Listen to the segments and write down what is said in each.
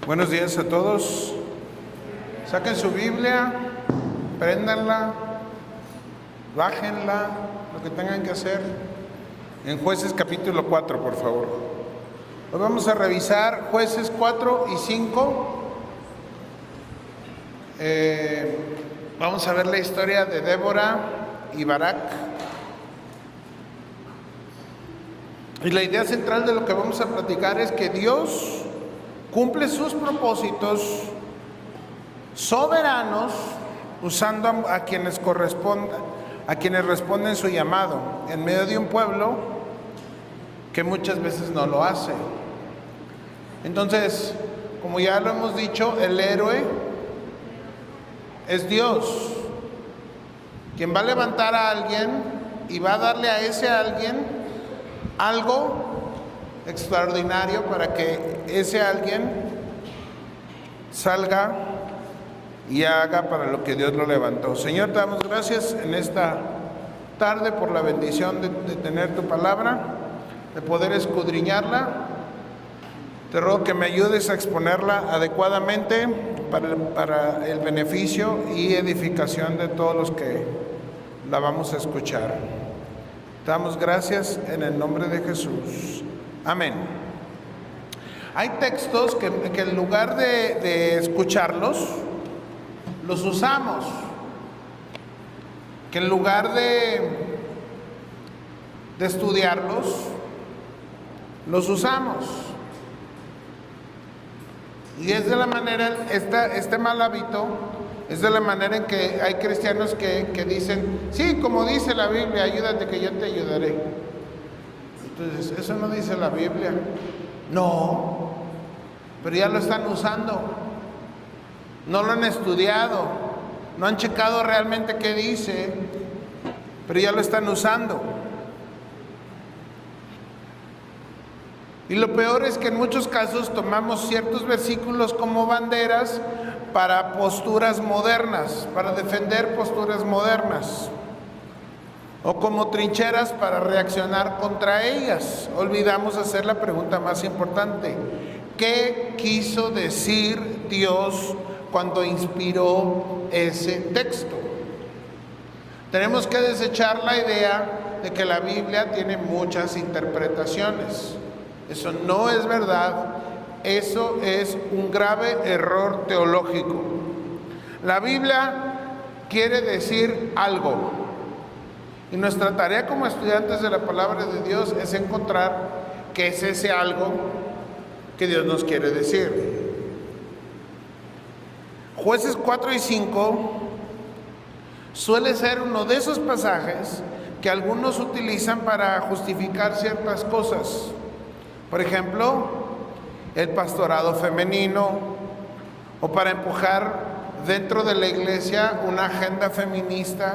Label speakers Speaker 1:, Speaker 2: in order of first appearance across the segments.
Speaker 1: Buenos días a todos. Saquen su Biblia, préndanla, bájenla, lo que tengan que hacer. En Jueces capítulo 4, por favor. Hoy vamos a revisar Jueces 4 y 5. Vamos a ver la historia de Débora y Barak. Y la idea central de lo que vamos a platicar es que Dios cumple sus propósitos soberanos usando a quienes responden su llamado en medio de un pueblo que muchas veces no lo hace. Entonces, como ya lo hemos dicho, el héroe es Dios, quien va a levantar a alguien y va a darle a ese alguien algo extraordinario para que ese alguien salga y haga para lo que Dios lo levantó. Señor, te damos gracias en esta tarde por la bendición de tener tu palabra, de poder escudriñarla. Te ruego que me ayudes a exponerla adecuadamente para el beneficio y edificación de todos los que la vamos a escuchar. Te damos gracias en el nombre de Jesús. Amén. Hay textos que en lugar de escucharlos, los usamos. Que en lugar de estudiarlos, los usamos. Y es de la manera, este mal hábito, es de la manera en que hay cristianos que dicen, sí, como dice la Biblia, ayúdate que yo te ayudaré. Entonces, eso no dice la Biblia. No, pero ya lo están usando. No lo han estudiado, no han checado realmente qué dice, pero ya lo están usando. Y lo peor es que en muchos casos tomamos ciertos versículos como banderas para posturas modernas, para defender posturas modernas, o como trincheras para reaccionar contra ellas. Olvidamos hacer la pregunta más importante: ¿qué quiso decir Dios cuando inspiró ese texto? Tenemos que desechar la idea de que la Biblia tiene muchas interpretaciones. Eso no es verdad. Eso es un grave error teológico. La Biblia quiere decir algo. Y nuestra tarea como estudiantes de la palabra de Dios es encontrar qué es ese algo que Dios nos quiere decir. Jueces 4 y 5 suele ser uno de esos pasajes que algunos utilizan para justificar ciertas cosas. Por ejemplo, el pastorado femenino, o para empujar dentro de la iglesia una agenda feminista.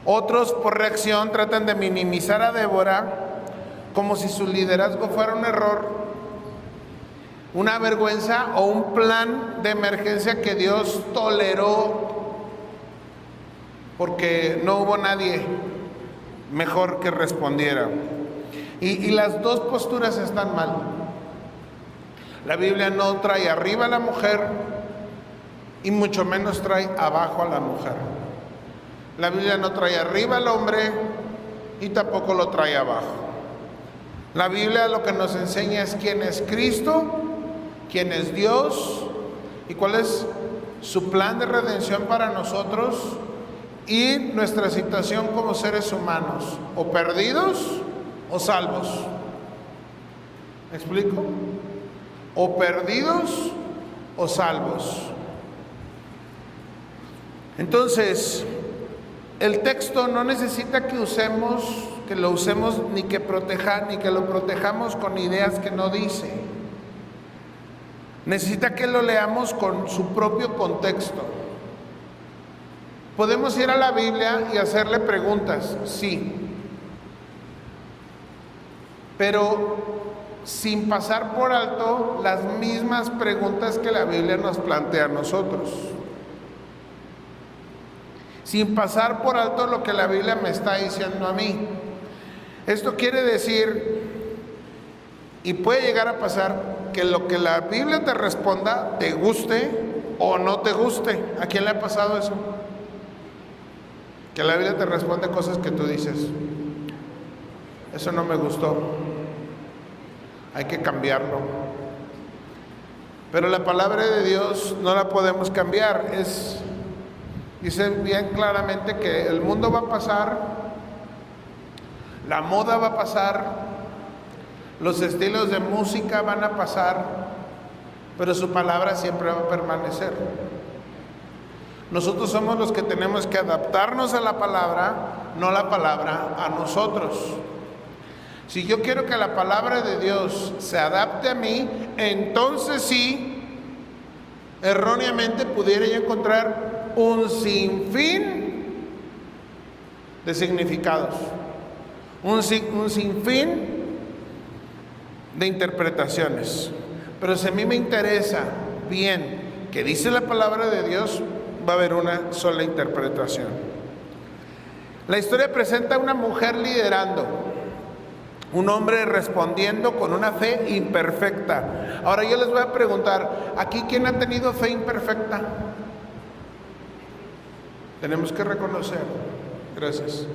Speaker 1: Otros, por reacción, tratan de minimizar a Débora como si su liderazgo fuera un error, una vergüenza o un plan de emergencia que Dios toleró porque no hubo nadie mejor que respondiera. Y las dos posturas están mal. La Biblia no trae arriba a la mujer y mucho menos trae abajo a la mujer. La Biblia no trae arriba al hombre y tampoco lo trae abajo. La Biblia lo que nos enseña es quién es Cristo, quién es Dios y cuál es su plan de redención para nosotros y nuestra situación como seres humanos, o perdidos o salvos. ¿Me explico? O perdidos o salvos. Entonces, el texto no necesita que lo usemos ni que lo protejamos con ideas que no dice. Necesita que lo leamos con su propio contexto. ¿Podemos ir a la Biblia y hacerle preguntas? Sí. Pero sin pasar por alto las mismas preguntas que la Biblia nos plantea a nosotros. Sin pasar por alto lo que la Biblia me está diciendo a mí. Esto quiere decir, y puede llegar a pasar, que lo que la Biblia te responda te guste o no te guste. ¿A quién le ha pasado eso? Que la Biblia te responde cosas que tú dices, eso no me gustó, hay que cambiarlo. Pero la palabra de Dios no la podemos cambiar. Dice bien claramente que el mundo va a pasar, la moda va a pasar, los estilos de música van a pasar, pero su palabra siempre va a permanecer. Nosotros somos los que tenemos que adaptarnos a la palabra, no la palabra a nosotros. Si yo quiero que la palabra de Dios se adapte a mí, entonces sí, erróneamente pudiera yo encontrar un sinfín de significados, un sinfín de interpretaciones. Pero si a mí me interesa bien que dice la palabra de Dios, va a haber una sola interpretación. La historia presenta a una mujer liderando, un hombre respondiendo con una fe imperfecta. Ahora yo les voy a preguntar, ¿aquí quién ha tenido fe imperfecta? Tenemos que reconocer, gracias,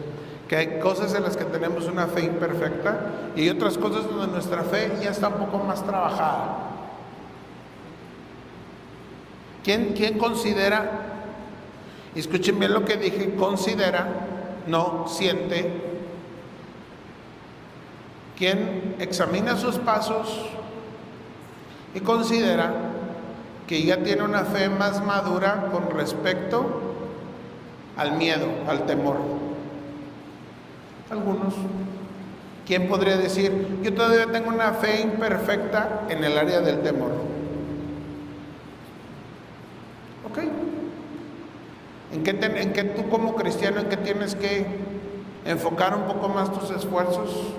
Speaker 1: que hay cosas en las que tenemos una fe imperfecta y hay otras cosas donde nuestra fe ya está un poco más trabajada. ¿Quién considera? Escuchen bien lo que dije, considera, no siente. ¿Quién examina sus pasos y considera que ya tiene una fe más madura con respecto al miedo, al temor? Algunos. ¿Quién podría decir, yo todavía tengo una fe imperfecta en el área del temor? ¿Ok? ¿En qué tú como cristiano, en qué tienes que enfocar un poco más tus esfuerzos?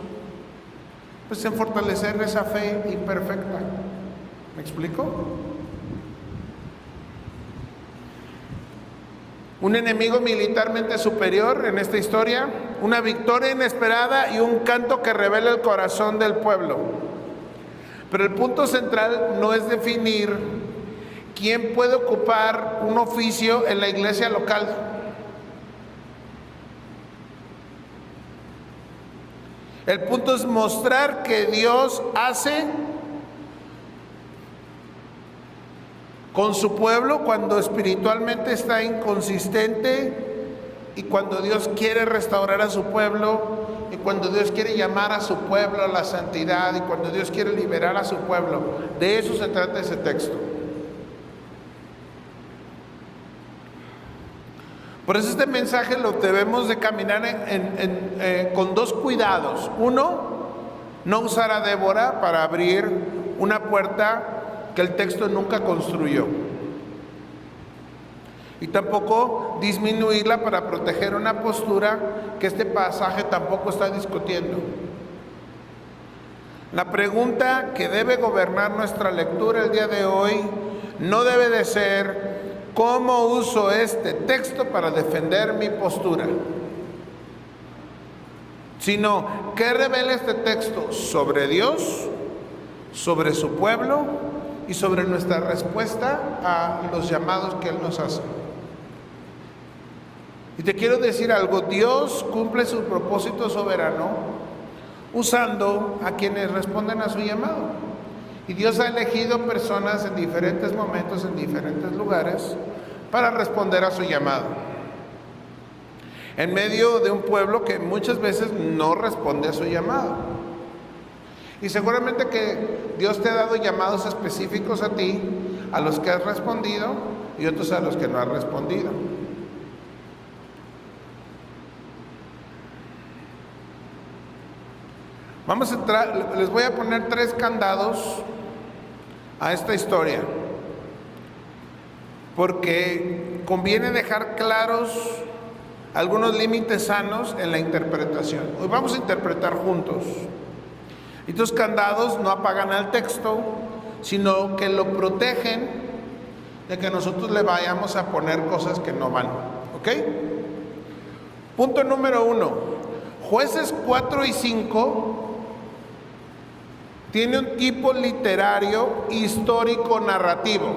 Speaker 1: Pues en fortalecer esa fe imperfecta. ¿Me explico? Un enemigo militarmente superior en esta historia, una victoria inesperada y un canto que revela el corazón del pueblo. Pero el punto central no es definir quién puede ocupar un oficio en la iglesia local. El punto es mostrar que Dios hace con su pueblo cuando espiritualmente está inconsistente y cuando Dios quiere restaurar a su pueblo y cuando Dios quiere llamar a su pueblo a la santidad y cuando Dios quiere liberar a su pueblo. De eso se trata ese texto. Por eso este mensaje lo debemos de caminar con dos cuidados. Uno, no usar a Débora para abrir una puerta que el texto nunca construyó. Y tampoco disminuirla para proteger una postura que este pasaje tampoco está discutiendo. La pregunta que debe gobernar nuestra lectura el día de hoy no debe de ser ¿cómo uso este texto para defender mi postura? Sino, ¿qué revela este texto sobre Dios, sobre su pueblo y sobre nuestra respuesta a los llamados que Él nos hace? Y te quiero decir algo, Dios cumple su propósito soberano usando a quienes responden a su llamado. Y Dios ha elegido personas en diferentes momentos, en diferentes lugares, para responder a su llamado. En medio de un pueblo que muchas veces no responde a su llamado. Y seguramente que Dios te ha dado llamados específicos a ti, a los que has respondido y otros a los que no has respondido. Vamos a entrar, les voy a poner 3 candados a esta historia, porque conviene dejar claros algunos límites sanos en la interpretación. Hoy vamos a interpretar juntos. Y estos candados no apagan al texto, sino que lo protegen de que nosotros le vayamos a poner cosas que no van. ¿Ok? Punto número 1. Jueces 4 y 5 tiene un tipo literario histórico narrativo.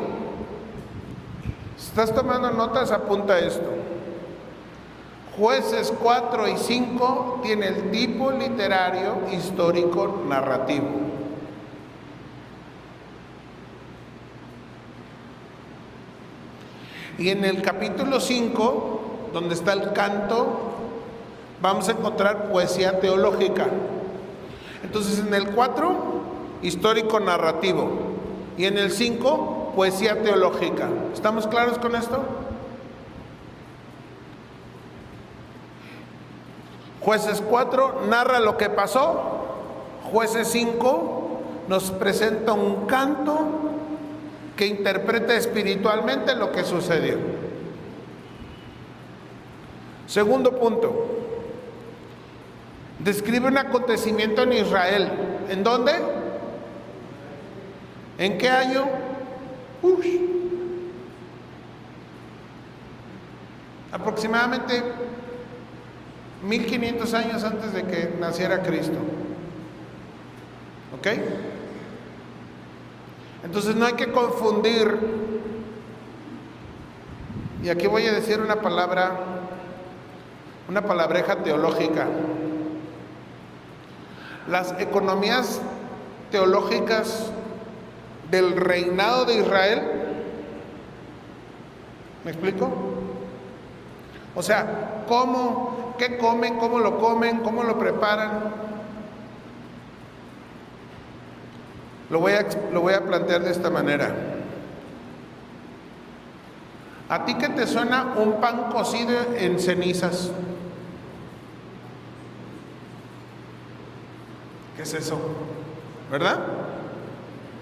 Speaker 1: Si estás tomando notas, apunta esto. Jueces 4 y 5 tiene el tipo literario histórico narrativo. Y en el capítulo 5, donde está el canto, vamos a encontrar poesía teológica. Entonces en el 4, histórico narrativo. Y en el 5, poesía teológica. ¿Estamos claros con esto? Jueces 4 narra lo que pasó. Jueces 5 nos presenta un canto que interpreta espiritualmente lo que sucedió. Segundo punto. Describe un acontecimiento en Israel. ¿En dónde? ¿En qué año? Aproximadamente 1500 años antes de que naciera Cristo. ¿Ok? Entonces no hay que confundir, y aquí voy a decir una palabreja teológica. Las economías teológicas del reinado de Israel, ¿me explico? O sea, ¿cómo? ¿Qué comen? ¿Cómo lo comen? ¿Cómo lo preparan? Lo voy a plantear de esta manera. ¿A ti qué te suena un pan cocido en cenizas? ¿Qué es eso? ¿Verdad?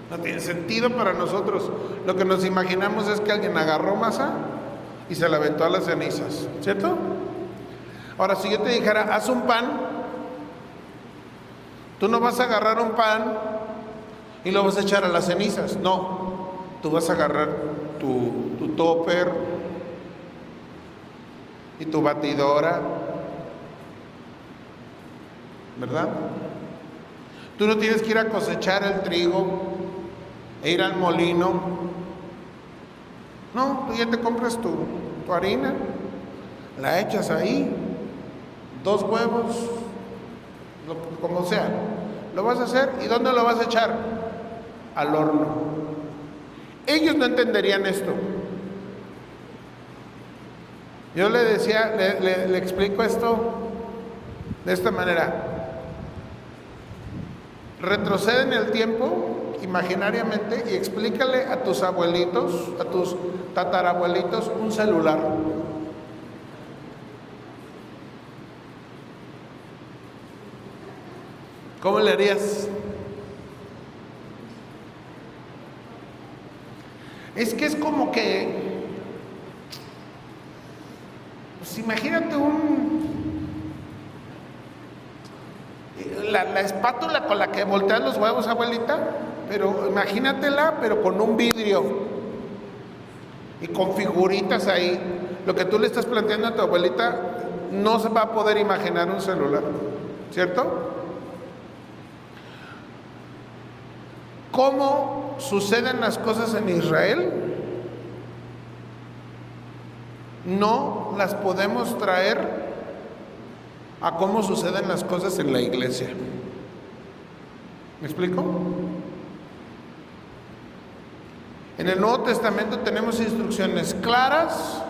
Speaker 1: No tiene sentido para nosotros. Lo que nos imaginamos es que alguien agarró masa y se la aventó a las cenizas, ¿cierto? Ahora, si yo te dijera, haz un pan, tú no vas a agarrar un pan y lo vas a echar a las cenizas. No, tú vas a agarrar tu topper y tu batidora, ¿verdad? Tú no tienes que ir a cosechar el trigo e ir al molino. No, tú ya te compras tu harina, la echas ahí, 2 huevos, como sea. Lo vas a hacer. ¿Y dónde lo vas a echar? Al horno. Ellos no entenderían esto. Yo le decía, le explico esto de esta manera. Retrocede en el tiempo imaginariamente y explícale a tus abuelitos, a tus tatarabuelitos, un celular. ¿Cómo le harías? Es que es como que, pues imagínate la espátula con la que volteas los huevos, abuelita, pero imagínatela, pero con un vidrio y con figuritas ahí. Lo que tú le estás planteando a tu abuelita, no se va a poder imaginar un celular, ¿cierto? ¿Cómo suceden las cosas en Israel? No las podemos traer a cómo suceden las cosas en la iglesia. ¿Me explico? En el Nuevo Testamento tenemos instrucciones claras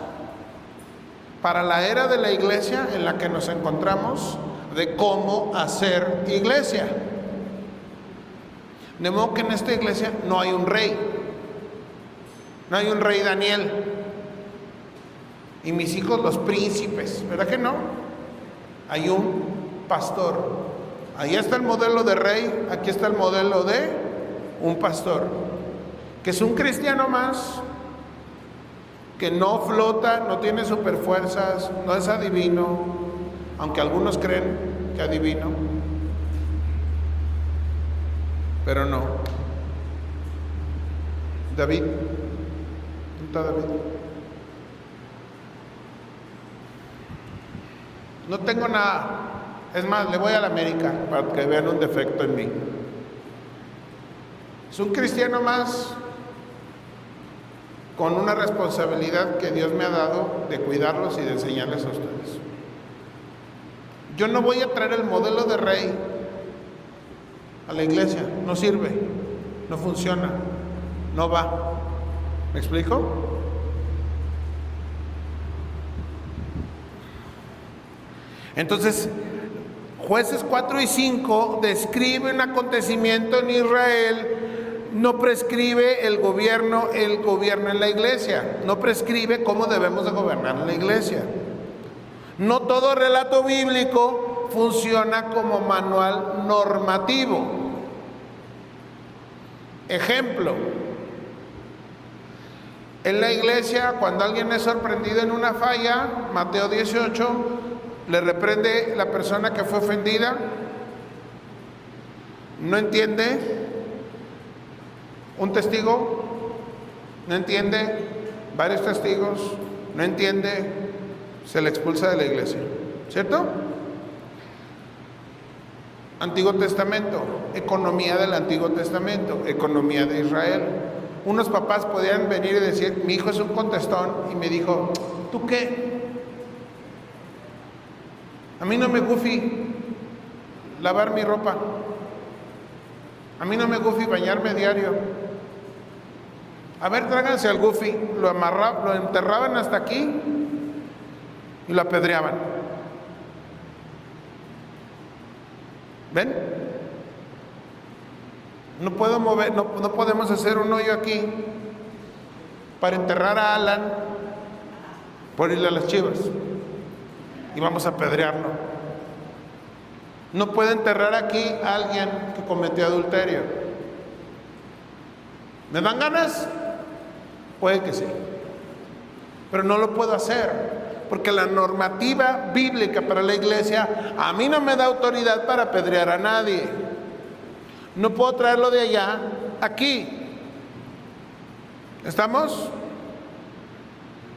Speaker 1: para la era de la iglesia en la que nos encontramos de cómo hacer iglesia. De modo que en esta iglesia no hay un rey, no hay un rey Daniel y mis hijos los príncipes, ¿verdad que no? Hay un pastor. Ahí está el modelo de rey, aquí está el modelo de un pastor, que es un cristiano más, que no flota, no tiene superfuerzas, no es adivino, aunque algunos creen que adivino, pero no. David, ¿dónde está David? No tengo nada. Es más, le voy a la América para que vean un defecto en mí. Es un cristiano más con una responsabilidad que Dios me ha dado de cuidarlos y de enseñarles a ustedes. Yo no voy a traer el modelo de rey a la iglesia, no sirve, no funciona, no va. ¿Me explico? Entonces, Jueces 4 y 5 describe un acontecimiento en Israel, no prescribe el gobierno en la iglesia, no prescribe cómo debemos de gobernar en la iglesia. No todo relato bíblico funciona como manual normativo. Ejemplo, en la iglesia, cuando alguien es sorprendido en una falla, Mateo 18, le reprende la persona que fue ofendida, no entiende, un testigo no entiende, varios testigos no entiende, se le expulsa de la iglesia, ¿cierto? Antiguo Testamento, economía del Antiguo Testamento, economía de Israel. Unos papás podían venir y decir, mi hijo es un contestón, y me dijo, ¿tú qué? A mí no me gufi lavar mi ropa, a mí no me gufi bañarme diario. A ver, tráiganse al gufi, lo enterraban hasta aquí y lo apedreaban. ¿Ven? No puedo mover, no podemos hacer un hoyo aquí para enterrar a Alan por irle a las Chivas y vamos a apedrearlo. No puede enterrar aquí a alguien que cometió adulterio. ¿Me dan ganas? Puede que sí, pero no lo puedo hacer porque la normativa bíblica para la iglesia a mí no me da autoridad para apedrear a nadie. No puedo traerlo de allá aquí. ¿Estamos?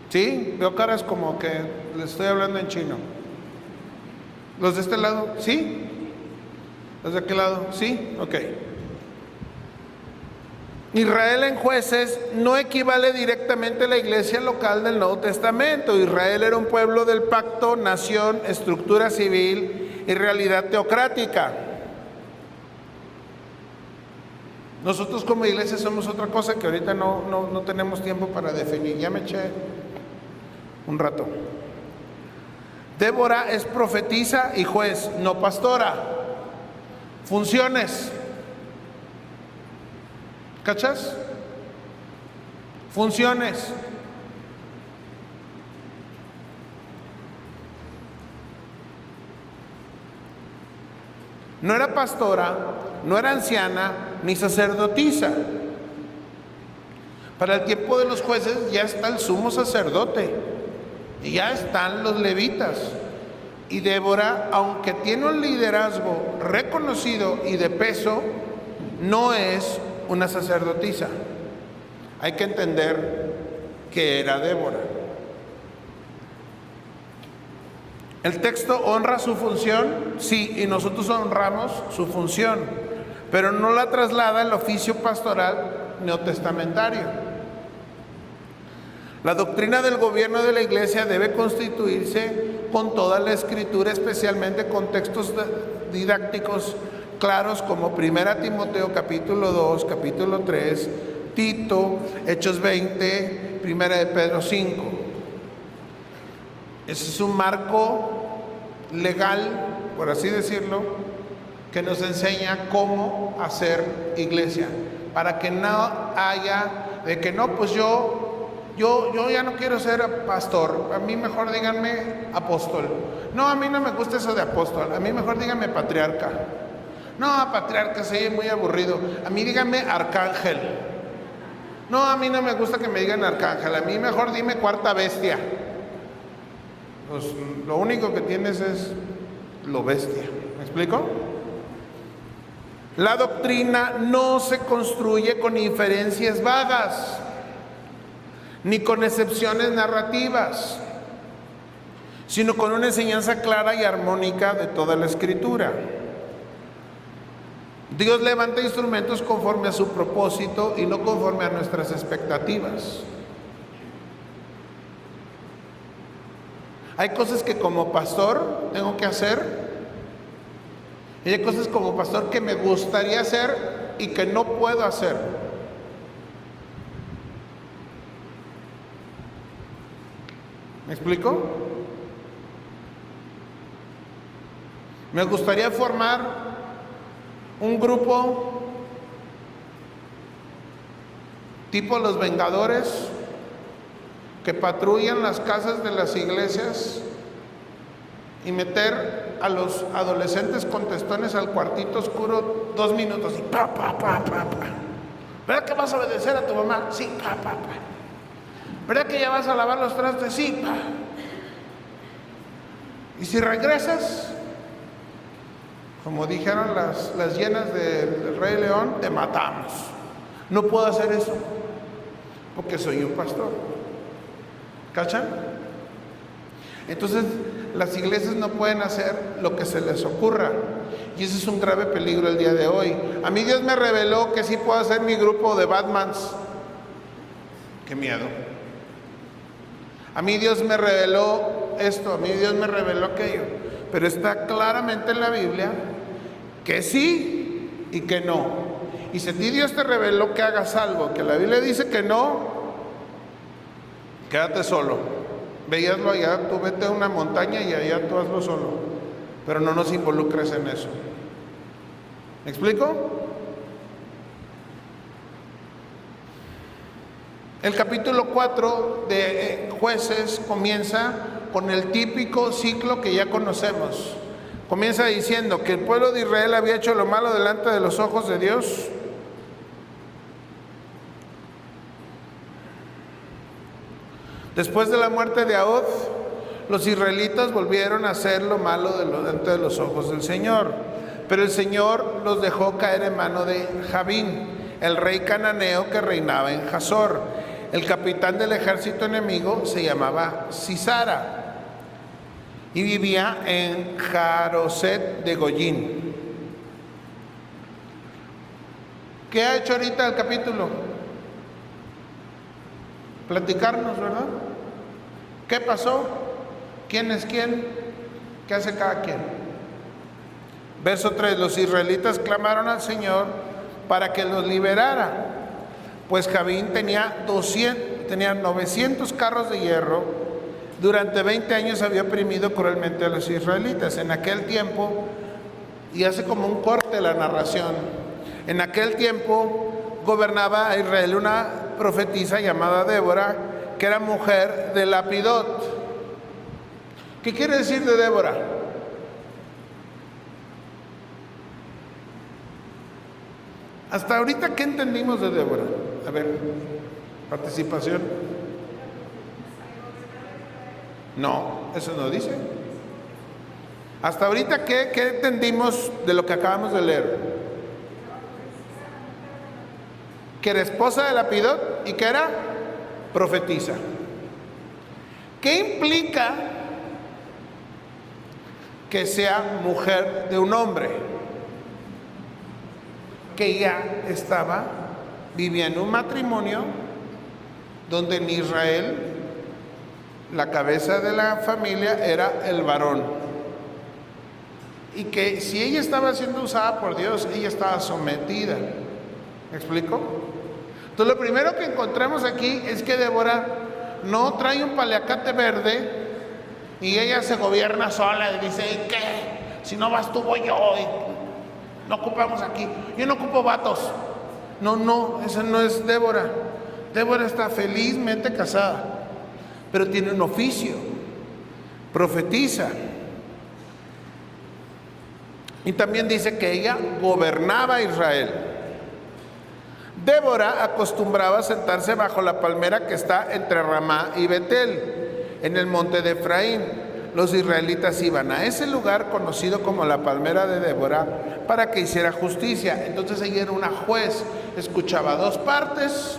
Speaker 1: ¿Sí? Veo caras como que les estoy hablando en chino. ¿Los de este lado? ¿Sí? ¿Los de aquel lado? ¿Sí? Ok. Israel en Jueces no equivale directamente a la iglesia local del Nuevo Testamento. Israel era un pueblo del pacto, nación, estructura civil y realidad teocrática. Nosotros como iglesia somos otra cosa que ahorita no tenemos tiempo para definir. Ya me eché un rato. Débora es profetisa y juez, no pastora. Funciones. ¿Cachas? Funciones. No era pastora, no era anciana, ni sacerdotisa. Para el tiempo de los jueces ya está el sumo sacerdote, y ya están los levitas. Y Débora, aunque tiene un liderazgo reconocido y de peso, no es una sacerdotisa. Hay que entender que era Débora. ¿El texto honra su función? Sí, y nosotros honramos su función, pero no la traslada el oficio pastoral neotestamentario. La doctrina del gobierno de la iglesia debe constituirse con toda la escritura, especialmente con textos didácticos claros como 1 Timoteo capítulo 2, capítulo 3, Tito, Hechos 20, 1 de Pedro 5. Ese es un marco legal, por así decirlo, que nos enseña cómo hacer iglesia, para que no haya de que no, pues yo ya no quiero ser pastor, a mí mejor díganme apóstol. No, a mí no me gusta eso de apóstol, a mí mejor díganme patriarca. No, patriarca sí, muy aburrido. A mí díganme arcángel. No, a mí no me gusta que me digan arcángel, a mí mejor dime cuarta bestia. Pues lo único que tienes es lo bestia. ¿Me explico? La doctrina no se construye con inferencias vagas, ni con excepciones narrativas, sino con una enseñanza clara y armónica de toda la Escritura. Dios levanta instrumentos conforme a su propósito y no conforme a nuestras expectativas. Hay cosas que como pastor tengo que hacer, y hay cosas como pastor que me gustaría hacer y que no puedo hacer. ¿Me explico? Me gustaría formar un grupo tipo los Vengadores que patrullan las casas de las iglesias y meter a los adolescentes contestones al cuartito oscuro 2 minutos y pa. ¿Verdad que vas a obedecer a tu mamá? Sí, pa. ¿Verdad que ya vas a lavar los trastes? Sí, pa. Y si regresas, como dijeron las hienas del Rey León, te matamos. No puedo hacer eso porque soy un pastor. ¿Cachan? Entonces las iglesias no pueden hacer lo que se les ocurra, y ese es un grave peligro el día de hoy. A mí Dios me reveló que sí puedo hacer mi grupo de Batmans. Qué miedo. A mí Dios me reveló esto, a mí Dios me reveló aquello, pero está claramente en la Biblia que sí y que no. Y si a ti Dios te reveló que hagas algo que la Biblia dice que no, quédate solo. Veíaslo allá, tú vete a una montaña y allá tú hazlo solo, pero no nos involucres en eso. ¿Me explico? El capítulo 4 de Jueces comienza con el típico ciclo que ya conocemos. Comienza diciendo que el pueblo de Israel había hecho lo malo delante de los ojos de Dios. Después de la muerte de Ahod, los israelitas volvieron a hacer lo malo delante de los ojos del Señor. Pero el Señor los dejó caer en mano de Jabín, el rey cananeo que reinaba en Hazor. El capitán del ejército enemigo se llamaba Sisara y vivía en Jaroset de Goyín. ¿Qué ha hecho ahorita el capítulo? Platicarnos, ¿verdad? ¿Qué pasó? ¿Quién es quién? ¿Qué hace cada quien? Verso 3: los israelitas clamaron al Señor para que los liberara, pues Jabín tenía 900 carros de hierro. Durante 20 años había oprimido cruelmente a los israelitas. En aquel tiempo, y hace como un corte la narración, en aquel tiempo gobernaba a Israel una profetisa llamada Débora, que era mujer de Lapidot. ¿Qué quiere decir de Débora? Hasta ahorita, ¿qué entendimos de Débora? A ver, participación. No, eso no dice. Hasta ahorita, ¿qué entendimos de lo que acabamos de leer? Que era esposa de Lapidot y que era profetisa. ¿Qué implica que sea mujer de un hombre? Que ella vivía en un matrimonio donde en Israel la cabeza de la familia era el varón, y que si ella estaba siendo usada por Dios, ella estaba sometida. ¿Me explico? Entonces lo primero que encontramos aquí es que Débora no trae un paliacate verde y ella se gobierna sola y dice: ¿y qué? Si no vas tú, voy yo, y no ocupamos aquí, yo no ocupo vatos. No, esa no es Débora. Débora está felizmente casada, pero tiene un oficio, profetiza. Y también dice que ella gobernaba a Israel. Débora acostumbraba a sentarse bajo la palmera que está entre Ramá y Betel, en el monte de Efraín. Los israelitas iban a ese lugar conocido como la palmera de Débora para que hiciera justicia. Entonces ella era una juez, escuchaba dos partes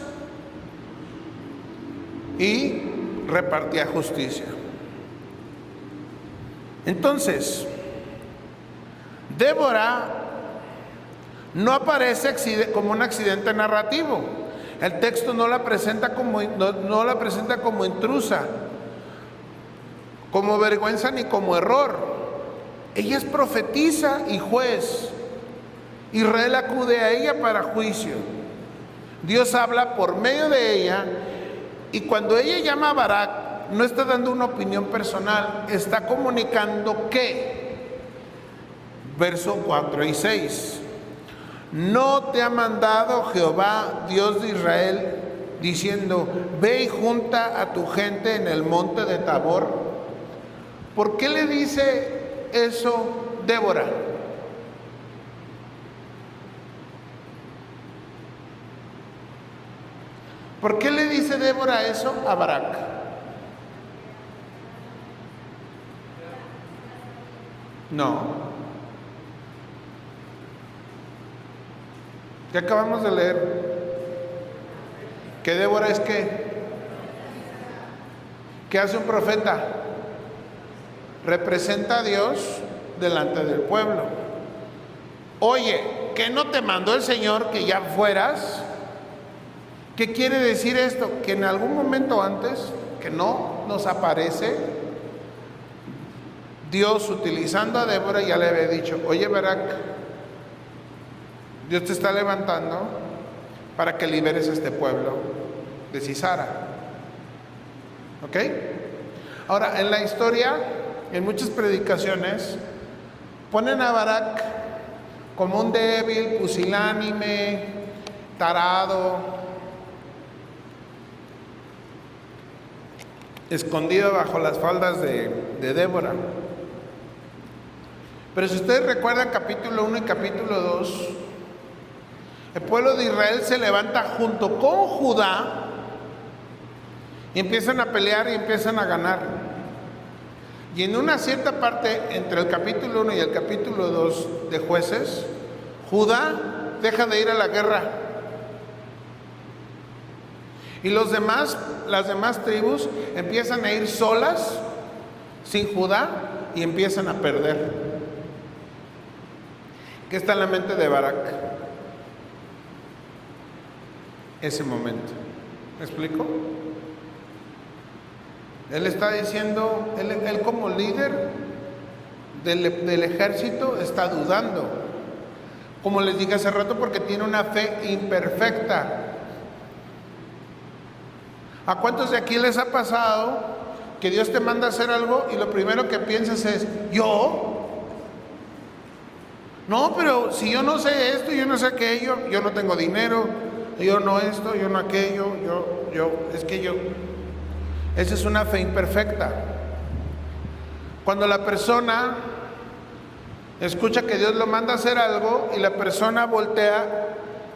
Speaker 1: y repartía justicia. Entonces, Débora No aparece como un accidente narrativo. El texto no la presenta no la presenta como intrusa, como vergüenza ni como error. Ella es profetisa y juez. Israel acude a ella para juicio. Dios habla por medio de ella, y cuando ella llama a Barak, no está dando una opinión personal, está comunicando que, verso 4 y 6, ¿no te ha mandado Jehová, Dios de Israel, diciendo, ve y junta a tu gente en el monte de Tabor? ¿Por qué le dice eso Débora? ¿Por qué le dice Débora eso a Barak? No. ¿Qué acabamos de leer? ¿Que Débora es qué? ¿Qué hace un profeta? Representa a Dios delante del pueblo. Oye, ¿que no te mandó el Señor que ya fueras? ¿Qué quiere decir esto? Que en algún momento antes, que no nos aparece, Dios, utilizando a Débora, ya le había dicho, oye Barak, Dios te está levantando para que liberes a este pueblo de Sisara. ¿Ok? Ahora, en la historia, en muchas predicaciones, ponen a Barak como un débil, pusilánime, tarado, escondido bajo las faldas de Débora. Pero si ustedes recuerdan capítulo 1 y capítulo 2, el pueblo de Israel se levanta junto con Judá y empiezan a pelear y empiezan a ganar. Y en una cierta parte entre el capítulo 1 y el capítulo 2 de Jueces, Judá deja de ir a la guerra. Y las demás tribus empiezan a ir solas, sin Judá, y empiezan a perder. ¿Qué está en la mente de Barak? Ese momento. ¿Me explico? Él está diciendo, él como líder del ejército está dudando. Como les dije hace rato, porque tiene una fe imperfecta. ¿A cuántos de aquí les ha pasado que Dios te manda a hacer algo y lo primero que piensas es, ¿yo? No, pero si yo no sé esto, yo no sé aquello, yo no tengo dinero, yo no esto, yo no aquello, Esa es una fe imperfecta. Cuando la persona escucha que Dios lo manda a hacer algo y la persona voltea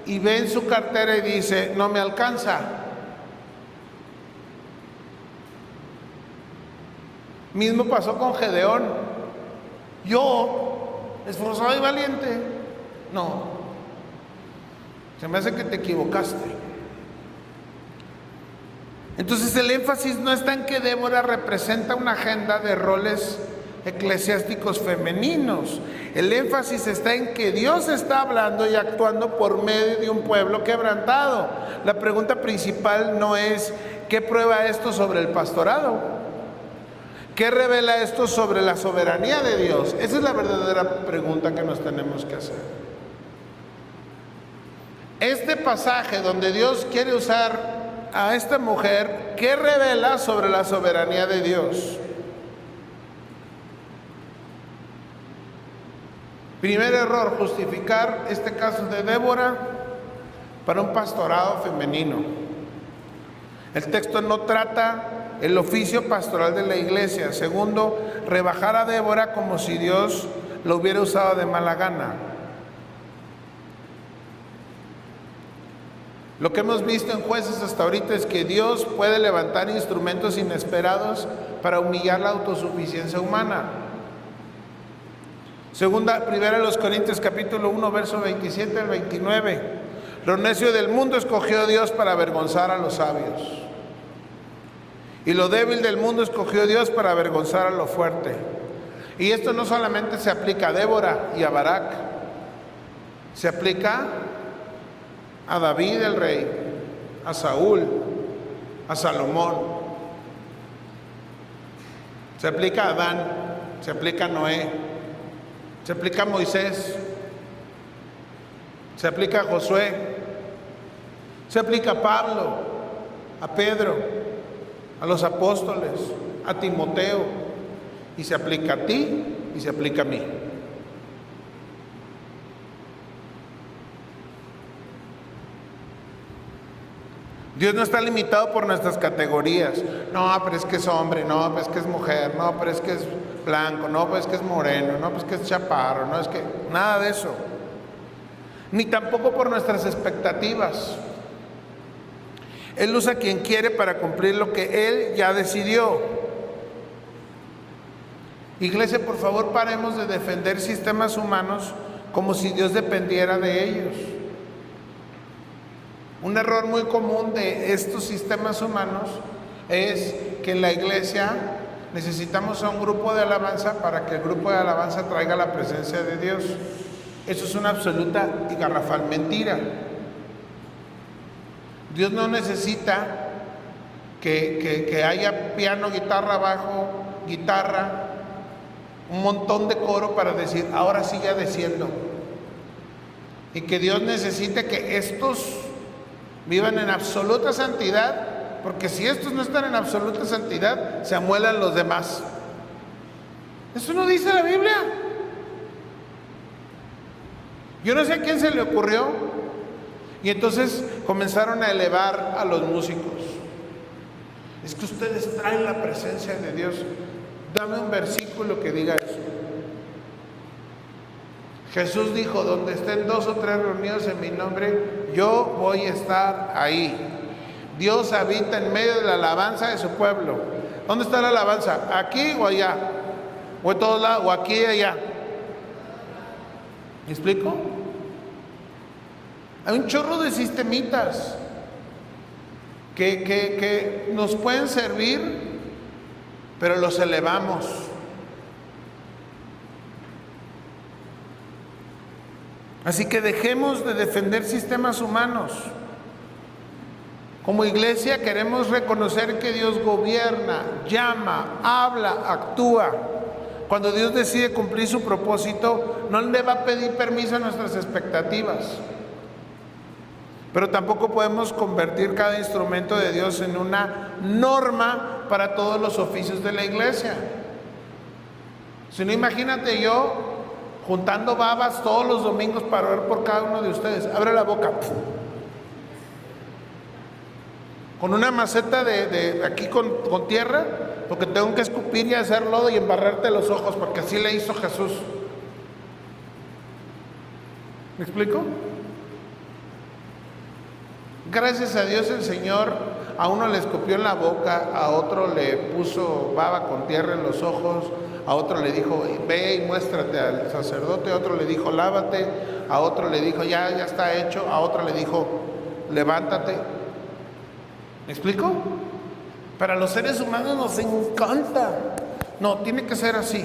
Speaker 1: y ve en su cartera y dice, no me alcanza. Mismo pasó con Gedeón. Yo, esforzado y valiente. No, se me hace que te equivocaste. Entonces el énfasis no está en que Débora representa una agenda de roles eclesiásticos femeninos. El énfasis está en que Dios está hablando y actuando por medio de un pueblo quebrantado. La pregunta principal no es ¿qué prueba esto sobre el pastorado? ¿Qué revela esto sobre la soberanía de Dios? Esa es la verdadera pregunta que nos tenemos que hacer. Este pasaje donde Dios quiere usar a esta mujer, ¿qué revela sobre la soberanía de Dios? Primer error, justificar este caso de Débora para un pastorado femenino. El texto no trata el oficio pastoral de la iglesia. Segundo, rebajar a Débora como si Dios lo hubiera usado de mala gana. Lo que hemos visto en Jueces hasta ahorita es que Dios puede levantar instrumentos inesperados para humillar la autosuficiencia humana. Primera de los Corintios capítulo 1, verso 27 al 29. Lo necio del mundo escogió Dios para avergonzar a los sabios. Y lo débil del mundo escogió Dios para avergonzar a lo fuerte. Y esto no solamente se aplica a Débora y a Barak, Se aplica a David el rey, a Saúl, a Salomón. Se aplica a Adán, se aplica a Noé, se aplica a Moisés, se aplica a Josué, se aplica a Pablo, a Pedro, a los apóstoles, a Timoteo, y se aplica a ti y se aplica a mí. Dios no está limitado por nuestras categorías. No, pero es que es hombre, no, pero es que es mujer, no, pero es que es blanco, no, pero es que es moreno, no, pues que es chaparro, no, es que nada de eso. Ni tampoco por nuestras expectativas. Él usa a quien quiere para cumplir lo que Él ya decidió. Iglesia, por favor, paremos de defender sistemas humanos como si Dios dependiera de ellos. Un error muy común de estos sistemas humanos es que en la iglesia necesitamos a un grupo de alabanza para que el grupo de alabanza traiga la presencia de Dios. Eso es una absoluta y garrafal mentira. Dios no necesita que haya piano, guitarra, bajo, guitarra, un montón de coro para decir, ahora sí ya desciendo. Y que Dios necesite que estos vivan en absoluta santidad, porque si estos no están en absoluta santidad, se amuelan los demás. Eso no dice la Biblia. Yo no sé a quién se le ocurrió, y entonces comenzaron a elevar a los músicos. Es que ustedes traen la presencia de Dios. Dame un versículo que diga eso. Jesús dijo, donde estén 2 o 3 reunidos en mi nombre, yo voy a estar ahí. Dios habita en medio de la alabanza de su pueblo. ¿Dónde está la alabanza? ¿Aquí o allá? ¿O en todos lados? ¿O aquí y allá? ¿Me explico? Hay un chorro de sistemitas que nos pueden servir, pero los elevamos. Así que dejemos de defender sistemas humanos. Como iglesia queremos reconocer que Dios gobierna, llama, habla, actúa. Cuando Dios decide cumplir su propósito, no le va a pedir permiso a nuestras expectativas. Pero tampoco podemos convertir cada instrumento de Dios en una norma para todos los oficios de la iglesia. Si no, imagínate yo juntando babas todos los domingos para orar por cada uno de ustedes. Abre la boca. Con una maceta de aquí con tierra, porque tengo que escupir y hacer lodo y embarrarte los ojos, porque así le hizo Jesús. ¿Me explico? Gracias a Dios el Señor a uno le escupió en la boca, a otro le puso baba con tierra en los ojos, a otro le dijo, ve y muéstrate al sacerdote, a otro le dijo, lávate, a otro le dijo, ya está hecho, a otro le dijo, levántate. ¿Me explico? Para los seres humanos nos encanta. No, tiene que ser así.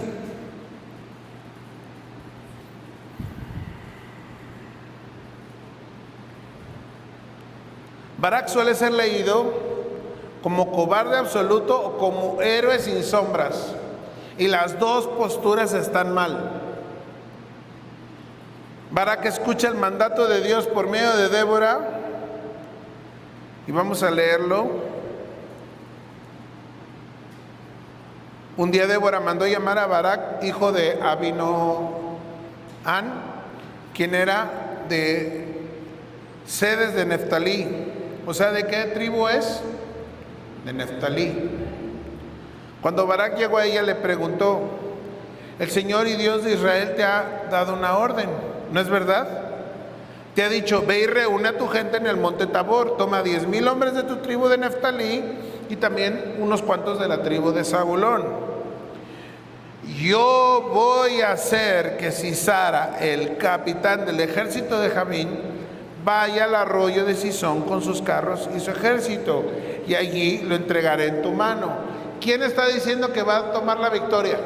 Speaker 1: Barak suele ser leído como cobarde absoluto o como héroe sin sombras. Y las dos posturas están mal. Barak escucha el mandato de Dios por medio de Débora. Y vamos a leerlo. Un día Débora mandó llamar a Barak, hijo de Abinoam, quien era de Sedes de Neftalí. O sea, ¿de qué tribu es? De Neftalí. Cuando Barak llegó a ella, le preguntó, el Señor y Dios de Israel te ha dado una orden, ¿no es verdad? Te ha dicho, ve y reúne a tu gente en el monte Tabor, toma 10,000 hombres de tu tribu de Neftalí y también unos cuantos de la tribu de Zabulón. Yo voy a hacer que Sisara, el capitán del ejército de Jabín, vaya al arroyo de Sison con sus carros y su ejército, y allí lo entregaré en tu mano. ¿Quién está diciendo que va a tomar la victoria?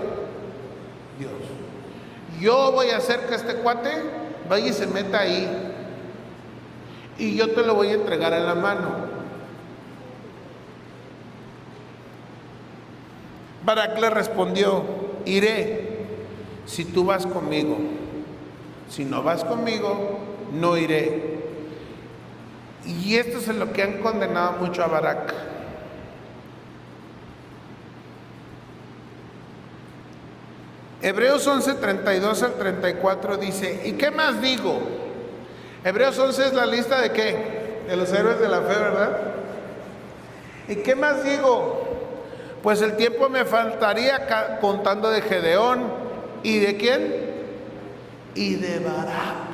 Speaker 1: Dios. Yo voy a hacer que este cuate vaya y se meta ahí, y yo te lo voy a entregar en la mano. Barac le respondió: iré si tú vas conmigo. Si no vas conmigo, no iré. Y esto es en lo que han condenado mucho a Barac. Hebreos 11, 32 al 34 dice: ¿y qué más digo? Hebreos 11 es la lista de ¿qué? De los héroes de la fe, ¿verdad? ¿Y qué más digo? Pues el tiempo me faltaría contando de Gedeón. ¿Y de quién? Y de Barac.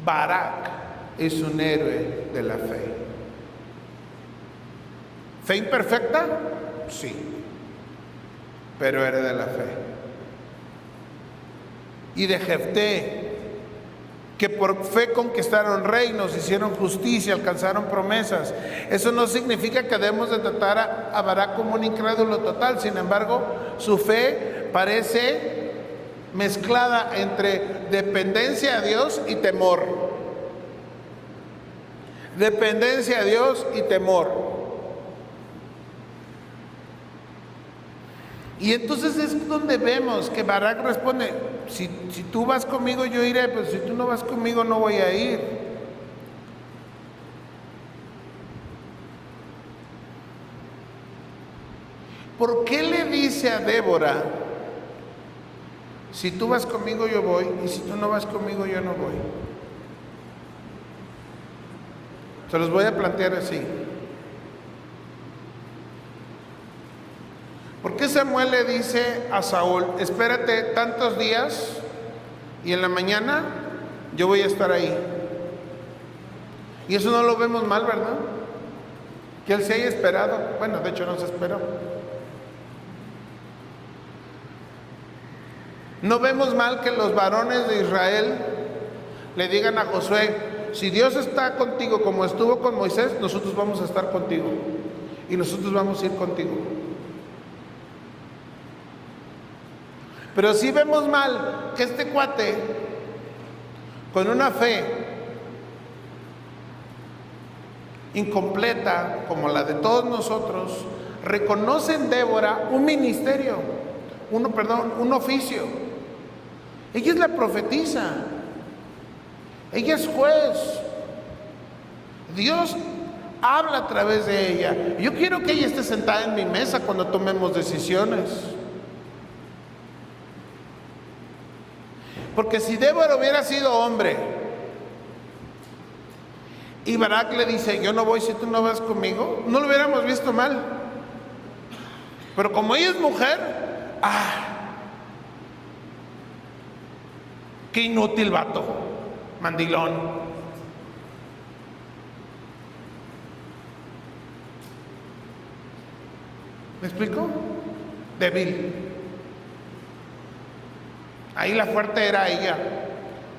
Speaker 1: Barac es un héroe de la fe. ¿Fe imperfecta? Sí, pero héroe de la fe. Y de Jefté, que por fe conquistaron reinos, hicieron justicia, alcanzaron promesas. Eso no significa que debemos de tratar a Barac como un incrédulo total. Sin embargo, su fe parece mezclada entre dependencia a Dios y temor. Dependencia a Dios y temor. Y entonces es donde vemos que Barac responde: si tú vas conmigo yo iré, pero si tú no vas conmigo no voy a ir. ¿Por qué le dice a Débora: si tú vas conmigo yo voy, y si tú no vas conmigo yo no voy? Se los voy a plantear así. ¿Por qué Samuel le dice a Saúl: espérate tantos días y en la mañana yo voy a estar ahí? Y eso no lo vemos mal, ¿verdad? Que él se haya esperado. Bueno, de hecho no se esperó. No vemos mal que los varones de Israel le digan a Josué: si Dios está contigo como estuvo con Moisés, nosotros vamos a estar contigo y nosotros vamos a ir contigo. Pero sí vemos mal que este cuate, con una fe incompleta como la de todos nosotros, reconoce en Débora un ministerio, un oficio. Ella es la profetisa, ella es juez, Dios habla a través de ella. Yo quiero que ella esté sentada en mi mesa cuando tomemos decisiones. Porque si Débora hubiera sido hombre y Barac le dice: yo no voy si tú no vas conmigo, no lo hubiéramos visto mal. Pero como ella es mujer, qué inútil vato, mandilón. ¿Me explico? Débil. Ahí la fuerte era ella,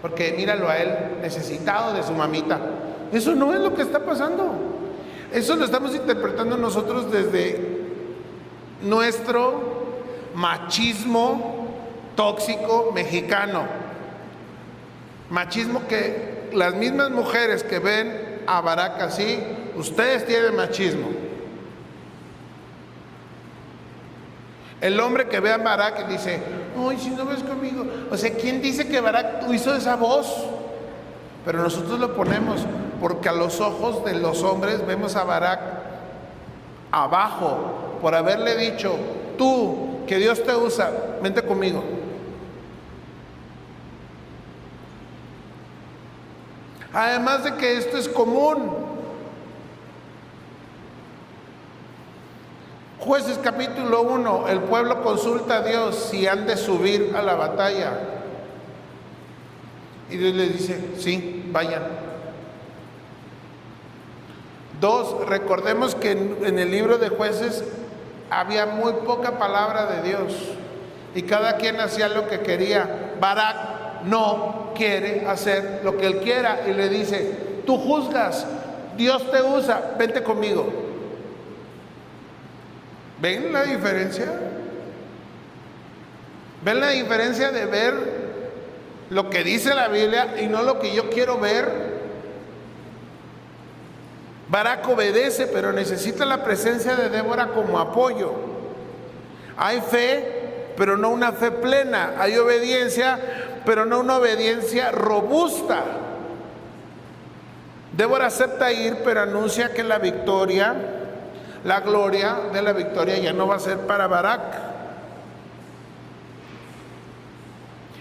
Speaker 1: porque míralo a él, necesitado de su mamita. Eso no es lo que está pasando. Eso lo estamos interpretando nosotros desde nuestro machismo tóxico mexicano. Machismo que las mismas mujeres que ven a Barac así, ustedes tienen machismo. El hombre que ve a Barac y dice: ay, si no ves conmigo. O sea, ¿quién dice que Barac hizo esa voz? Pero nosotros lo ponemos porque a los ojos de los hombres vemos a Barac abajo por haberle dicho: tú, que Dios te usa, vente conmigo. Además de que esto es común. Jueces capítulo 1, el pueblo consulta a Dios si han de subir a la batalla. Y Dios les dice: sí, vayan. 2, recordemos que en el libro de Jueces había muy poca palabra de Dios y cada quien hacía lo que quería. Barac no quiere hacer lo que él quiera y le dice: tú juzgas, Dios te usa, vente conmigo. ¿Ven la diferencia? ¿Ven la diferencia de ver lo que dice la Biblia y no lo que yo quiero ver. Barak obedece, pero necesita la presencia de Débora como apoyo. Hay fe, pero no una fe plena. Hay obediencia, pero no una obediencia robusta. Débora acepta ir, pero anuncia que la victoria, la gloria de la victoria ya no va a ser para Barak.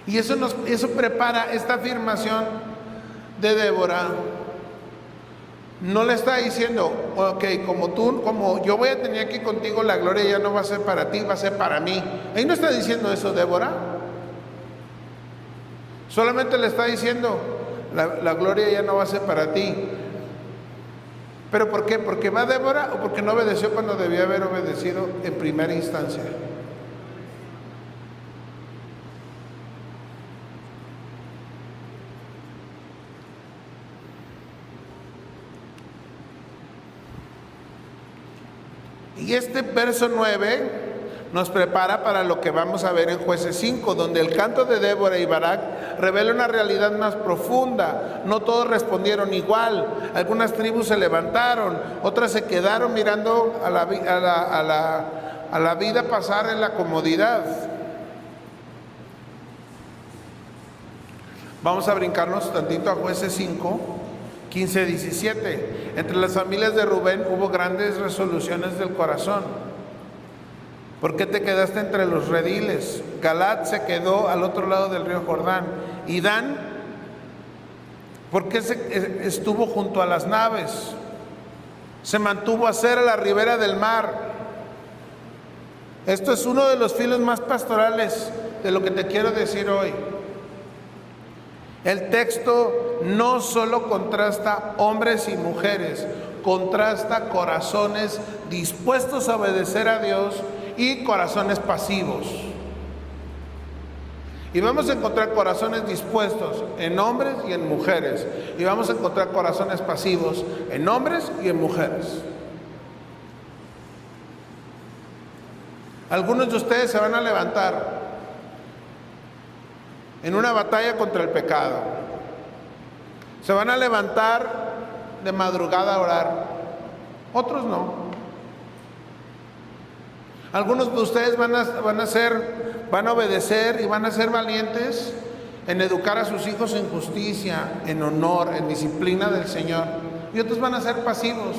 Speaker 1: Y eso prepara esta afirmación de Débora. No le está diciendo, ok, como yo voy a tener aquí contigo, la gloria ya no va a ser para ti, va a ser para mí. Ahí no está diciendo eso Débora. Solamente le está diciendo, la gloria ya no va a ser para ti. ¿Pero por qué? ¿Porque va Débora o porque no obedeció cuando debía haber obedecido en primera instancia? Y este verso 9 nos prepara para lo que vamos a ver en Jueces 5, donde el canto de Débora y Barak revela una realidad más profunda. No todos respondieron igual. Algunas tribus se levantaron, otras se quedaron mirando a la vida pasar en la comodidad. Vamos a brincarnos tantito a Jueces 5, 15-17. Entre las familias de Rubén hubo grandes resoluciones del corazón. ¿Por qué te quedaste entre los rediles? Galaad se quedó al otro lado del río Jordán. ¿Y Dan? ¿Por qué estuvo junto a las naves? Se mantuvo a ser a la ribera del mar. Esto es uno de los filos más pastorales de lo que te quiero decir hoy. El texto no solo contrasta hombres y mujeres, contrasta corazones dispuestos a obedecer a Dios y corazones pasivos. Y vamos a encontrar corazones dispuestos en hombres y en mujeres. Y vamos a encontrar corazones pasivos en hombres y en mujeres. Algunos de ustedes se van a levantar en una batalla contra el pecado. Se van a levantar de madrugada a orar. Otros no. Algunos de ustedes van a obedecer y van a ser valientes en educar a sus hijos en justicia, en honor, en disciplina del Señor. Y otros van a ser pasivos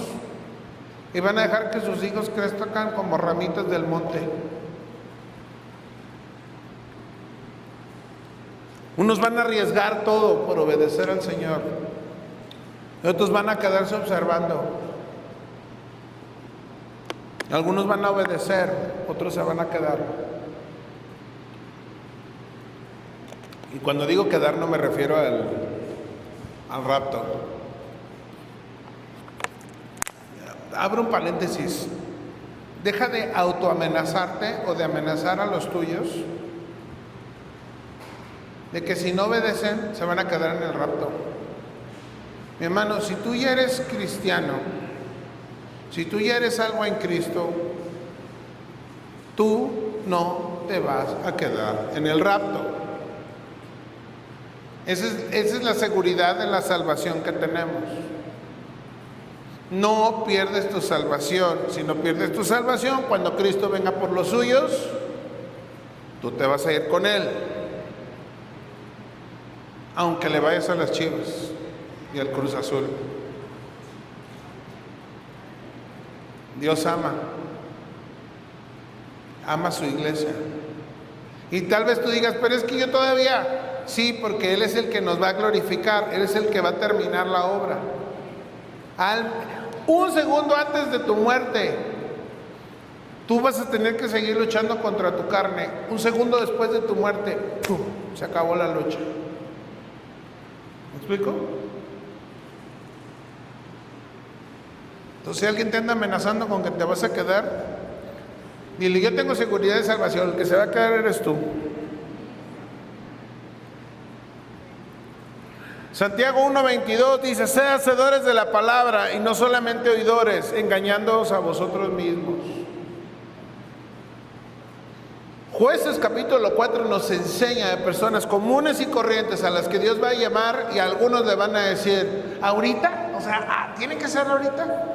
Speaker 1: y van a dejar que sus hijos crezcan como ramitas del monte. Unos van a arriesgar todo por obedecer al Señor. Y otros van a quedarse observando. Algunos van a obedecer, otros se van a quedar. Y cuando digo quedar no me refiero al rapto. Abro un paréntesis. Deja de autoamenazarte o de amenazar a los tuyos de que si no obedecen se van a quedar en el rapto. Mi hermano, si tú ya eres cristiano, si tú ya eres algo en Cristo, tú no te vas a quedar en el rapto. Esa es la seguridad de la salvación que tenemos. No pierdes tu salvación. Si no pierdes tu salvación, cuando Cristo venga por los suyos, tú te vas a ir con Él. Aunque le vayas a las Chivas y al Cruz Azul. Dios ama a su iglesia. Y tal vez tú digas, pero es que yo todavía, sí, porque Él es el que nos va a glorificar, Él es el que va a terminar la obra. Un segundo antes de tu muerte, tú vas a tener que seguir luchando contra tu carne. Un segundo después de tu muerte, ¡pum!, se acabó la lucha. ¿Me explico? Entonces, si alguien te anda amenazando con que te vas a quedar, dile, yo tengo seguridad de salvación, el que se va a quedar eres tú. Santiago 1:22 dice, sed hacedores de la palabra y no solamente oidores, engañándoos a vosotros mismos. Jueces capítulo 4 nos enseña de personas comunes y corrientes a las que Dios va a llamar, y a algunos le van a decir, ¿ahorita? O sea, ¿tiene que ser ahorita?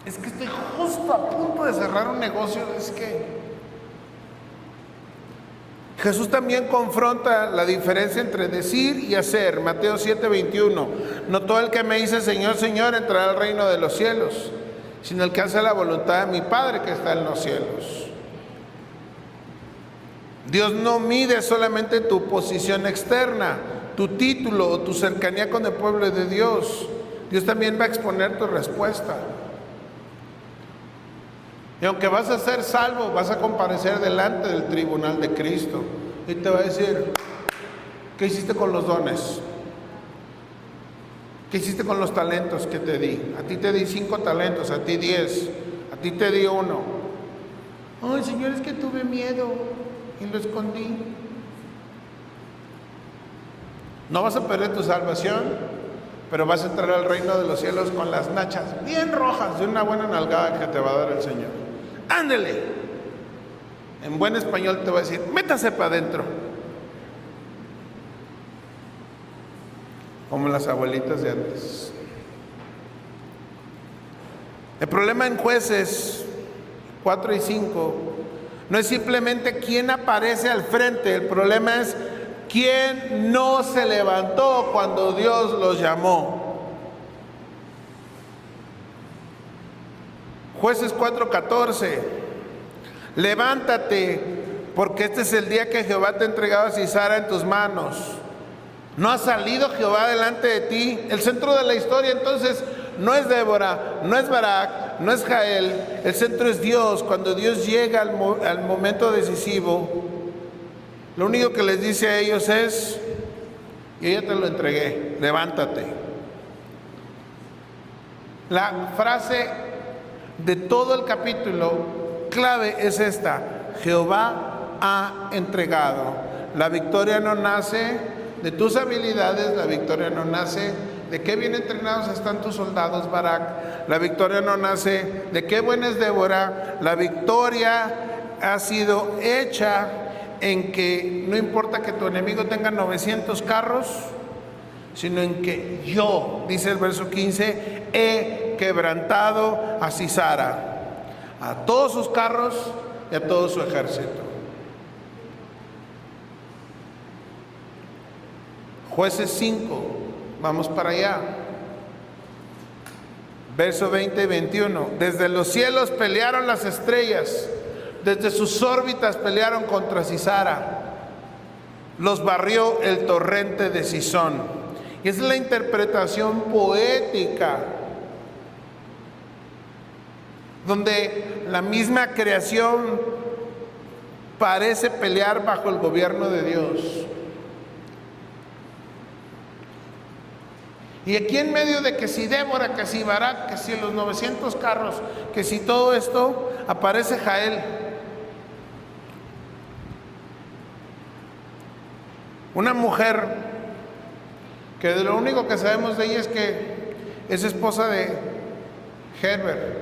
Speaker 1: Es que estoy justo a punto de cerrar un negocio. Es que Jesús también confronta la diferencia entre decir y hacer. Mateo 7:21. No todo el que me dice Señor, Señor entrará al reino de los cielos, sino el que hace la voluntad de mi Padre que está en los cielos. Dios no mide solamente tu posición externa, tu título o tu cercanía con el pueblo de Dios. Dios también va a exponer tu respuesta. Y aunque vas a ser salvo, vas a comparecer delante del tribunal de Cristo. Y te va a decir, ¿qué hiciste con los dones? ¿Qué hiciste con los talentos que te di? A ti te di 5 talentos, a ti 10, a ti te di 1. Ay, Señor, es que tuve miedo y lo escondí. No vas a perder tu salvación, pero vas a entrar al reino de los cielos con las nachas bien rojas de una buena nalgada que te va a dar el Señor. ¡Ándele! En buen español te va a decir, métase para adentro. Como las abuelitas de antes. El problema en Jueces 4 y 5 no es simplemente quién aparece al frente, el problema es quién no se levantó cuando Dios los llamó. Jueces 4:14. Levántate, porque este es el día que Jehová te ha entregado a Sisara en tus manos. ¿No ha salido Jehová delante de ti? El centro de la historia entonces no es Débora, no es Barak, no es Jael. El centro es Dios. Cuando Dios llega al momento decisivo, lo único que les dice a ellos es, yo ya te lo entregué, levántate. La frase de todo el capítulo clave es esta: Jehová ha entregado. La victoria no nace de tus habilidades, la victoria no nace de qué bien entrenados están tus soldados, Barak. La victoria no nace de qué buena es Débora. La victoria ha sido hecha en que no importa que tu enemigo tenga 900 carros, sino en que yo, dice el verso 15, he quebrantado a Sisara, a todos sus carros y a todo su ejército. Jueces 5, vamos para allá. Verso 20 y 21. Desde los cielos pelearon las estrellas, desde sus órbitas pelearon contra Sisara. Los barrió el torrente de Sison. Y esa es la interpretación poética, donde la misma creación parece pelear bajo el gobierno de Dios. Y aquí en medio de que si Débora, que si Barak, que si los 900 carros, que si todo esto, aparece Jael. Una mujer que de lo único que sabemos de ella es que es esposa de Herbert.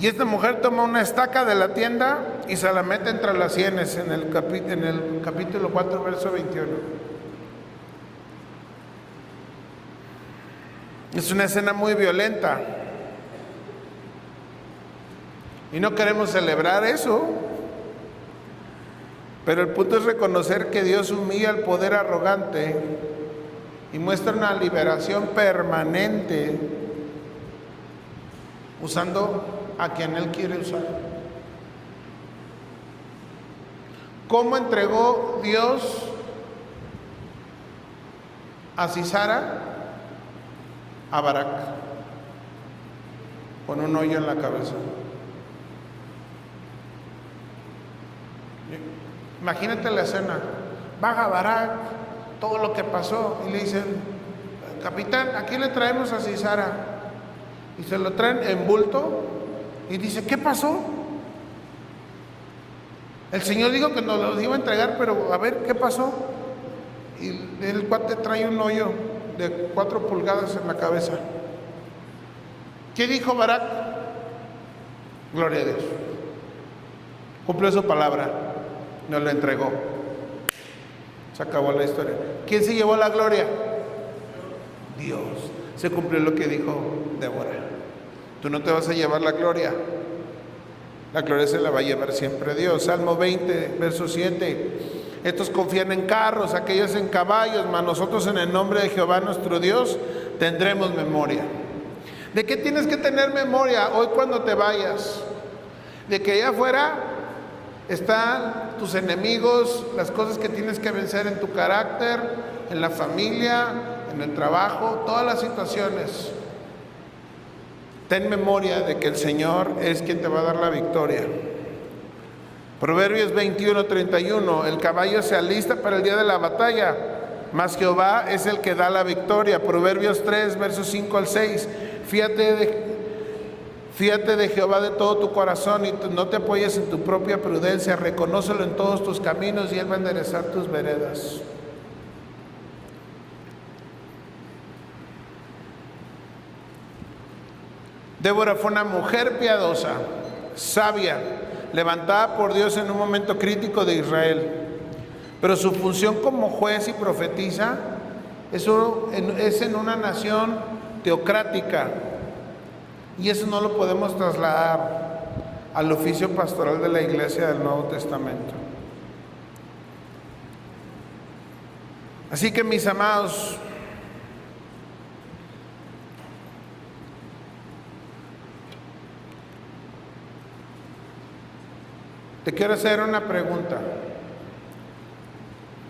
Speaker 1: Y esta mujer toma una estaca de la tienda y se la mete entre las sienes en el capítulo 4, verso 21. Es una escena muy violenta. Y no queremos celebrar eso. Pero el punto es reconocer que Dios humilla al poder arrogante y muestra una liberación permanente usando a quien Él quiere usar. ¿Cómo entregó Dios a Sisara? A Barak, con un hoyo en la cabeza. Imagínate la escena. Baja Barak, todo lo que pasó, y le dicen, capitán, aquí le traemos a Sisara. Y se lo traen en bulto y dice, ¿qué pasó? El Señor dijo que nos los iba a entregar, pero a ver, ¿qué pasó? Y el cuate trae un hoyo de 4 pulgadas en la cabeza. ¿Qué dijo Barak? Gloria a Dios. Cumplió su palabra, nos la entregó. Se acabó la historia. ¿Quién se llevó la gloria? Dios. Se cumplió lo que dijo Débora. Tú no te vas a llevar la gloria. La gloria se la va a llevar siempre Dios. Salmo 20, verso 7. Estos confían en carros, aquellos en caballos, mas nosotros en el nombre de Jehová nuestro Dios tendremos memoria. ¿De qué tienes que tener memoria hoy cuando te vayas? De que allá afuera están tus enemigos, las cosas que tienes que vencer en tu carácter, en la familia, en el trabajo, todas las situaciones. Ten memoria de que el Señor es quien te va a dar la victoria. Proverbios 21:31, el caballo se alista para el día de la batalla, mas Jehová es el que da la victoria. Proverbios 3, versos 5 al 6, fíate de Jehová de todo tu corazón y no te apoyes en tu propia prudencia, reconócelo en todos tus caminos y Él va a enderezar tus veredas. Débora fue una mujer piadosa, sabia, levantada por Dios en un momento crítico de Israel, pero su función como juez y profetisa es en una nación teocrática, y eso no lo podemos trasladar al oficio pastoral de la iglesia del Nuevo Testamento. Así que, mis amados, te quiero hacer una pregunta.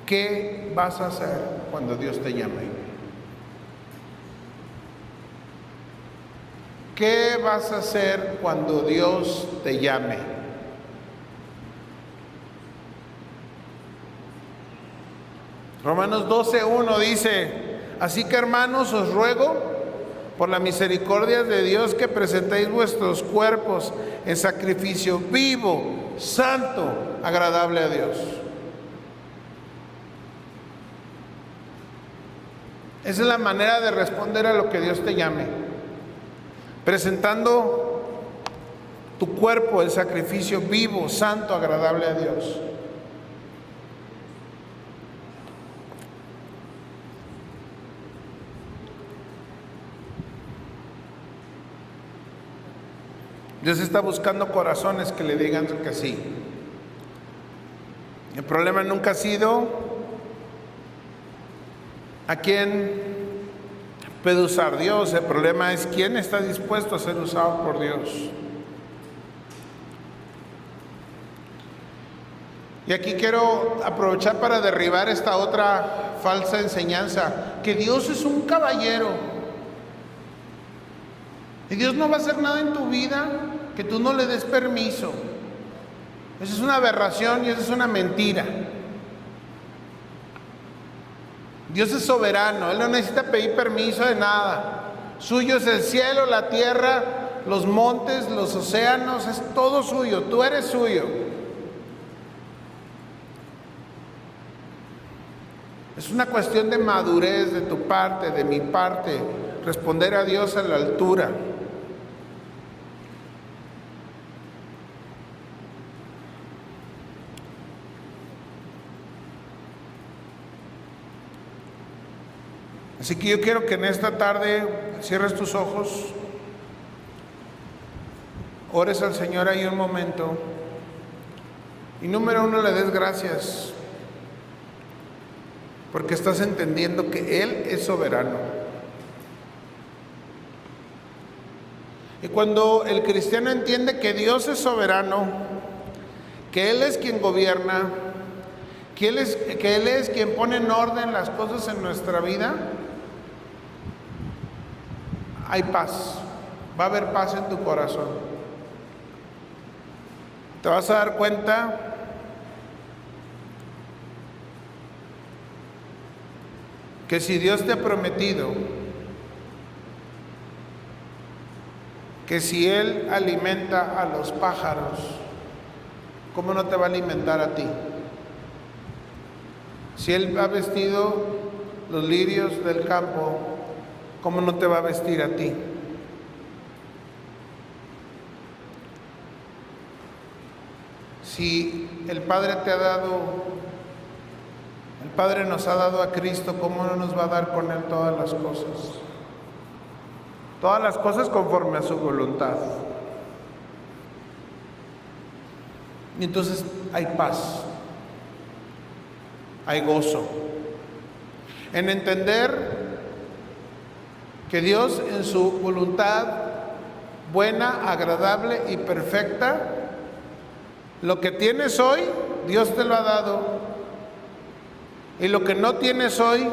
Speaker 1: ¿Qué vas a hacer cuando Dios te llame? ¿Qué vas a hacer cuando Dios te llame? Romanos 12:1 dice: así que, hermanos, os ruego por la misericordia de Dios que presentéis vuestros cuerpos en sacrificio vivo, santo, agradable a Dios. Esa es la manera de responder a lo que Dios te llame, presentando tu cuerpo en sacrificio vivo, santo, agradable a Dios. Dios está buscando corazones que le digan que sí. El problema nunca ha sido a quién puede usar Dios. El problema es quién está dispuesto a ser usado por Dios. Y aquí quiero aprovechar para derribar esta otra falsa enseñanza, que Dios es un caballero. Y Dios no va a hacer nada en tu vida que tú no le des permiso. Esa es una aberración y esa es una mentira. Dios es soberano, Él no necesita pedir permiso de nada. Suyo es el cielo, la tierra, los montes, los océanos, es todo suyo, tú eres suyo. Es una cuestión de madurez de tu parte, de mi parte, responder a Dios a la altura. Así que yo quiero que en esta tarde cierres tus ojos, ores al Señor ahí un momento y número uno, le des gracias porque estás entendiendo que Él es soberano. Y cuando el cristiano entiende que Dios es soberano, que Él es quien gobierna, que Él es quien pone en orden las cosas en nuestra vida, hay paz, va a haber paz en tu corazón. Te vas a dar cuenta que si Dios te ha prometido que si Él alimenta a los pájaros, ¿cómo no te va a alimentar a ti? Si Él ha vestido los lirios del campo, ¿cómo no te va a vestir a ti? Si el Padre te ha dado, el Padre nos ha dado a Cristo, ¿cómo no nos va a dar con Él todas las cosas? Todas las cosas conforme a su voluntad. Y entonces hay paz, hay gozo en entender que Dios en su voluntad buena, agradable y perfecta, lo que tienes hoy, Dios te lo ha dado, y lo que no tienes hoy,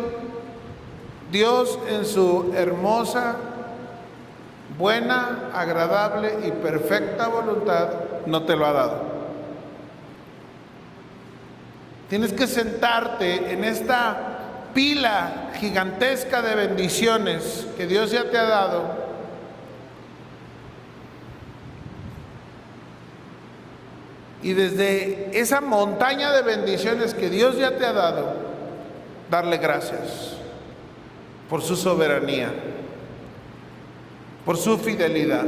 Speaker 1: Dios en su hermosa, buena, agradable y perfecta voluntad no te lo ha dado. Tienes que sentarte en esta pila gigantesca de bendiciones que Dios ya te ha dado y desde esa montaña de bendiciones que Dios ya te ha dado, darle gracias por su soberanía, por su fidelidad.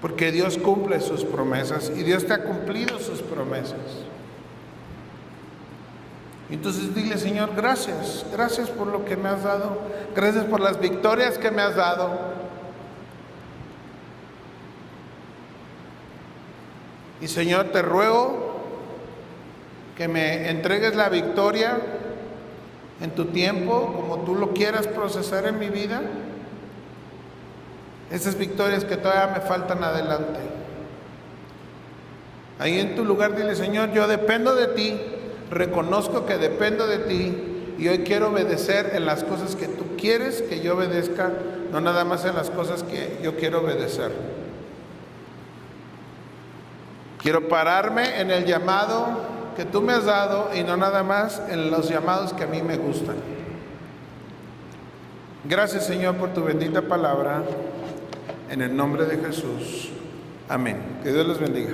Speaker 1: Porque Dios cumple sus promesas y Dios te ha cumplido sus promesas. Entonces dile: Señor, gracias, gracias por lo que me has dado, gracias por las victorias que me has dado. Y Señor, te ruego que me entregues la victoria en tu tiempo, como tú lo quieras procesar en mi vida. Esas victorias que todavía me faltan adelante. Ahí en tu lugar dile: Señor, yo dependo de ti, reconozco que dependo de ti y hoy quiero obedecer en las cosas que tú quieres que yo obedezca, no nada más en las cosas que yo quiero obedecer. Quiero pararme en el llamado que tú me has dado y no nada más en los llamados que a mí me gustan. Gracias, Señor, por tu bendita palabra. En el nombre de Jesús. Amén. Que Dios los bendiga.